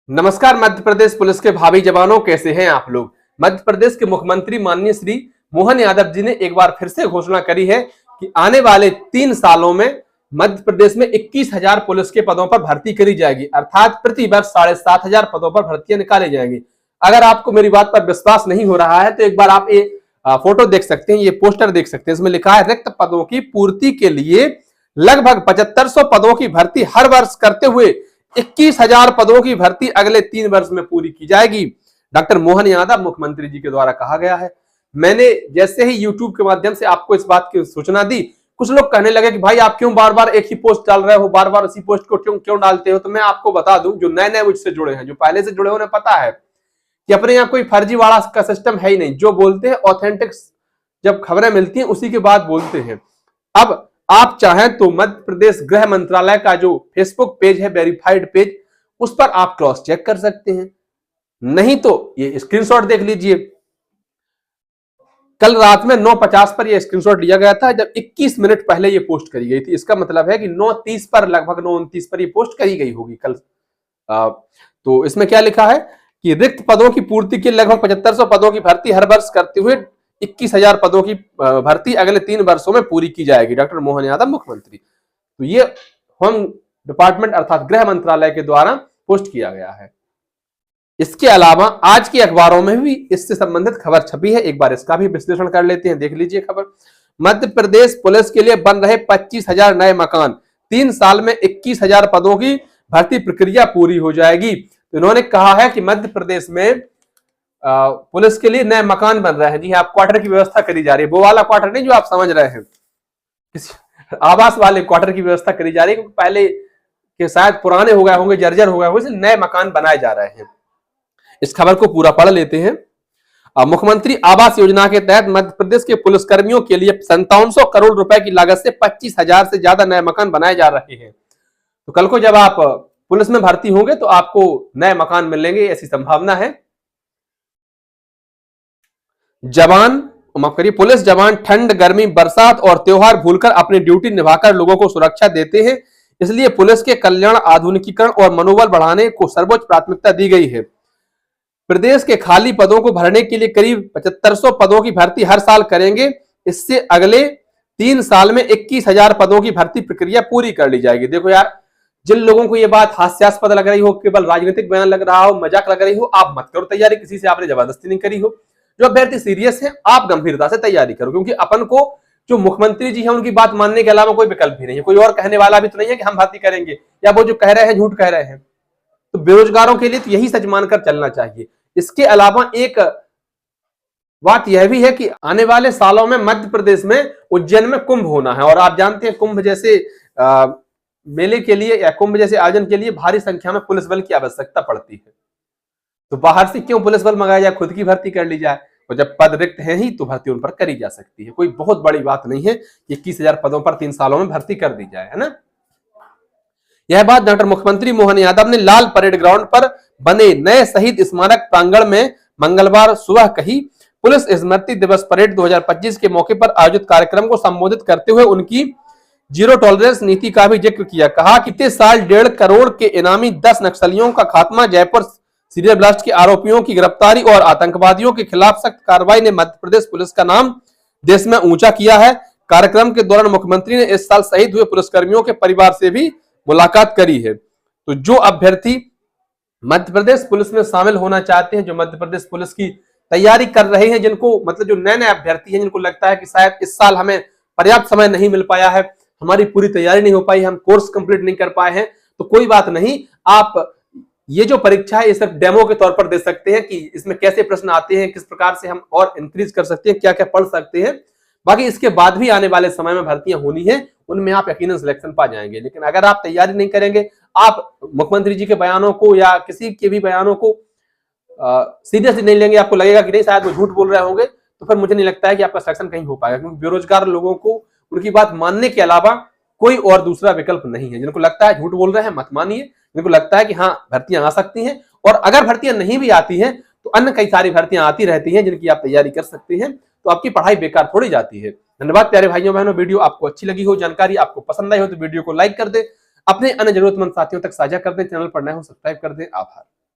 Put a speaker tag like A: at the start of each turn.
A: नमस्कार। मध्य प्रदेश पुलिस के भावी जवानों, कैसे हैं आप लोग। मध्य प्रदेश के मुख्यमंत्री माननीय श्री मोहन यादव जी ने एक बार फिर से घोषणा करी है कि आने वाले 3 सालों में मध्य प्रदेश में 21,000 पुलिस के पदों पर भर्ती करी जाएगी, अर्थात प्रति वर्ष 7,500 पदों पर भर्तियां निकाली जाएंगी। अगर आपको मेरी बात पर विश्वास नहीं हो रहा है तो एक बार आप ये फोटो देख सकते हैं, ये पोस्टर देख सकते हैं। इसमें लिखा है रिक्त पदों की पूर्ति के लिए लगभग 7500 पदों की भर्ती हर वर्ष करते हुए 21,000 पदों की भर्ती अगले 3 वर्ष में पूरी की जाएगी। डॉक्टर मोहन यादव मुख्यमंत्री जी के द्वारा कहा गया है। मैंने जैसे ही यूट्यूब के माध्यम से आपको इस बात की सूचना दी, कुछ लोग कहने लगे कि भाई आप क्यों बार बार एक ही पोस्ट डाल रहे हो, बार बार उसी पोस्ट को क्यों डालते हो। तो मैं आपको बता दूं, जो नए नए मुझसे जुड़े हैं, जो पहले से जुड़े उन्हें पता है कि अपने यहाँ कोई फर्जीवाड़ा का सिस्टम है ही नहीं। जो बोलते हैं ऑथेंटिक, जब खबरें मिलती हैं उसी के बाद बोलते हैं। अब आप चाहें तो मध्य प्रदेश गृह मंत्रालय का जो फेसबुक पेज है, वेरीफाइड पेज, उस पर आप क्रॉस चेक कर सकते हैं। नहीं तो ये स्क्रीनशॉट देख लीजिए। कल रात में 9:50 पर यह स्क्रीनशॉट लिया गया था, जब 21 मिनट पहले ये पोस्ट करी गई थी। इसका मतलब है कि 9:30 पर, लगभग 9:29 पर ये पोस्ट करी गई होगी कल। तो इसमें क्या लिखा है कि रिक्त पदों की पूर्ति के लगभग 7500 पदों की भर्ती हर वर्ष करते हुए 21,000 पदों की भर्ती अगले 3 वर्षों में पूरी की जाएगी। डॉक्टर मोहन यादव मुख्यमंत्री। तो ये होम डिपार्टमेंट अर्थात गृह मंत्रालय के द्वारा पोस्ट किया गया है। इसके अलावा आज के अखबारों में भी इससे संबंधित खबर छपी है, एक बार इसका भी विश्लेषण कर लेते हैं। देख लीजिए खबर। मध्य प्रदेश पुलिस के लिए बन रहे 25,000 नए मकान, 3 साल में 21,000 पदों की भर्ती प्रक्रिया पूरी हो जाएगी। तो इन्होंने कहा है कि मध्य प्रदेश में पुलिस के लिए नए मकान बन रहे हैं। जी आप क्वार्टर की व्यवस्था करी जा रही है, वो वाला क्वार्टर नहीं जो आप समझ रहे हैं, आवास वाले क्वार्टर की व्यवस्था करी जा रही है, क्योंकि पहले के शायद पुराने हो गए होंगे, जर्जर हो गए होंगे, इसलिए नए मकान बनाए जा रहे हैं। इस खबर को पूरा पढ़ लेते हैं। मुख्यमंत्री आवास योजना के तहत मध्य प्रदेश के पुलिसकर्मियों के लिए 5700 करोड़ रुपए की लागत से 25,000 से ज्यादा नए मकान बनाए जा रहे हैं। तो कल को जब आप पुलिस में भर्ती होंगे तो आपको नए मकान मिलेंगे, ऐसी संभावना है। माफ करिए, पुलिस जवान ठंड, गर्मी, बरसात और त्योहार भूलकर अपनी ड्यूटी निभाकर लोगों को सुरक्षा देते हैं। इसलिए पुलिस के कल्याण, आधुनिकीकरण और मनोबल बढ़ाने को सर्वोच्च प्राथमिकता दी गई है। प्रदेश के खाली पदों को भरने के लिए करीब 7500 पदों की भर्ती हर साल करेंगे। इससे अगले 3 साल में 21,000 पदों की भर्ती प्रक्रिया पूरी कर ली जाएगी। देखो यार, जिन लोगों को यह बात हास्यास्पद लग रही हो, केवल राजनीतिक बयान लग रहा हो, मजाक लग रही हो, आप मत करो तैयारी। किसी से आपने जबरदस्ती नहीं करी हो। जो अभ्यर्थी सीरियस है, आप गंभीरता से तैयारी करो, क्योंकि अपन को जो मुख्यमंत्री जी हैं उनकी बात मानने के अलावा कोई विकल्प भी नहीं है। कोई और कहने वाला भी तो नहीं है कि हम भर्ती करेंगे, या वो जो कह रहे हैं झूठ कह रहे हैं। तो बेरोजगारों के लिए तो यही सच मानकर चलना चाहिए। इसके अलावा एक बात यह भी है कि आने वाले सालों में मध्य प्रदेश में उज्जैन में कुंभ होना है, और आप जानते हैं कुंभ जैसे मेले के लिए या कुंभ जैसे आयोजन के लिए भारी संख्या में पुलिस बल की आवश्यकता पड़ती है। तो बाहर से क्यों पुलिस बल मंगाया जाए, खुद की भर्ती कर ली जाए। और जब पद रिक्त हैं ही तो भर्ती उन पर करी जा सकती है। कोई बहुत बड़ी बात नहीं है कि 21,000 पदों पर 3 सालों में भर्ती कर दी जाए, है ना। यह बात डॉक्टर मुख्यमंत्री मोहन यादव ने लाल परेड ग्राउंड पर बने नए शहीद स्मारक प्रांगण में मंगलवार सुबह कही। पुलिस स्मृति दिवस परेड 2025 के मौके पर आयोजित कार्यक्रम को संबोधित करते हुए उनकी जीरो टॉलरेंस नीति का भी जिक्र किया। कहा कि इस साल 1.5 करोड़ के इनामी 10 नक्सलियों का खात्मा, जयपुर सीरियल ब्लास्ट के आरोपियों की गिरफ्तारी और आतंकवादियों के खिलाफ सख्त कार्रवाई ने मध्य प्रदेश पुलिस का नाम देश में ऊंचा किया है। कार्यक्रम के दौरान मुख्यमंत्री ने इस साल शहीद हुए पुलिसकर्मियों के परिवार से भी मुलाकात करी है। तो जो अभ्यर्थी मध्य प्रदेश पुलिस में शामिल होना चाहते हैं, जो मध्य प्रदेश पुलिस की तैयारी कर रहे हैं, जिनको मतलब जो नए नए अभ्यर्थी हैं, जिनको लगता है कि शायद इस साल हमें पर्याप्त समय नहीं मिल पाया है, हमारी पूरी तैयारी नहीं हो पाई, हम कोर्स कंप्लीट नहीं कर पाए हैं, तो कोई बात नहीं। आप ये जो परीक्षा है ये सिर्फ डेमो के तौर पर दे सकते हैं कि इसमें कैसे प्रश्न आते हैं, किस प्रकार से हम और इंक्रीज कर सकते हैं, क्या क्या पढ़ सकते हैं। बाकी इसके बाद भी आने वाले समय में भर्तियां होनी है, उनमें आप यकीनन सिलेक्शन पा जाएंगे। लेकिन अगर आप तैयारी नहीं करेंगे, आप मुख्यमंत्री जी के बयानों को या किसी के भी बयानों को सीरियसली नहीं लेंगे, आपको लगेगा कि नहीं शायद वो झूठ बोल रहे होंगे, तो फिर मुझे नहीं लगता है कि आपका सिलेक्शन कहीं हो पाएगा। क्योंकि बेरोजगार लोगों को उनकी बात मानने के अलावा कोई और दूसरा विकल्प नहीं है। जिनको लगता है झूठ बोल रहे हैं, मत मानिए। जिनको लगता है कि हाँ भर्तियां आ सकती हैं, और अगर भर्तियां नहीं भी आती हैं तो अन्य कई सारी भर्तियां आती रहती हैं जिनकी आप तैयारी कर सकते हैं। तो आपकी पढ़ाई बेकार थोड़ी जाती है। धन्यवाद प्यारे भाइयों बहनों। वीडियो आपको अच्छी लगी हो, जानकारी आपको पसंद आई हो तो वीडियो को लाइक कर दे, अपने अन्य जरूरतमंद साथियों तक साझा कर दें, चैनल पर नए हो सब्सक्राइब कर दें। आभार।